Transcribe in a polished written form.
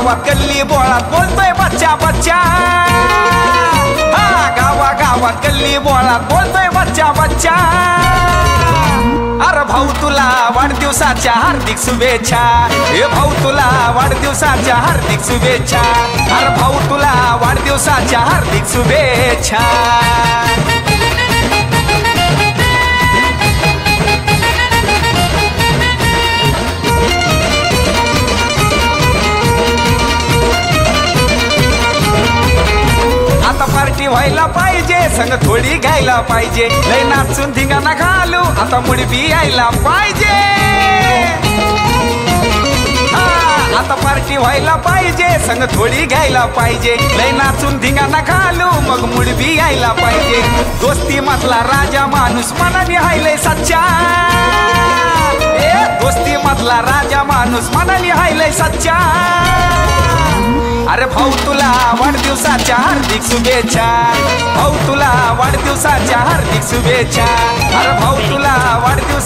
गावात गल्ली बोळात बोलतोय बच्चा बच्चा, हा गावात गल्ली बोळात बोलतोय बच्चा बच्चा। अरे भाऊ तुला वाढदिवसाच्या हार्दिक शुभेच्छा, हे भाऊ तुला वाढदिवसाच्या हार्दिक शुभेच्छा, अरे भाऊ तुला वाढदिवसाच्या हार्दिक शुभेच्छा। आता पार्टी व्हायला पाहिजे, संग थोडी घ्यायला पाहिजे, लय नाचून धिंगाणा घालू आता मुडबी यायला पाहिजे। आता पार्टी व्हायला पाहिजे, संग थोडी घ्यायला पाहिजे, लय नाचून धिंगाणा घालू मग मुडबी यायला पाहिजे। दोस्ती मधला राजा माणूस मनाने हायलय सच्चा, दोस्ती मधला राजा माणूस मनाने हायलय सच्चा। अरे भाऊ तुला वाढदिवसाच्या हार्दिक शुभेच्छा, भाऊ तुला वाढदिवसाच्या हार्दिक शुभेच्छा, अरे भाऊ तुला वाढदिवस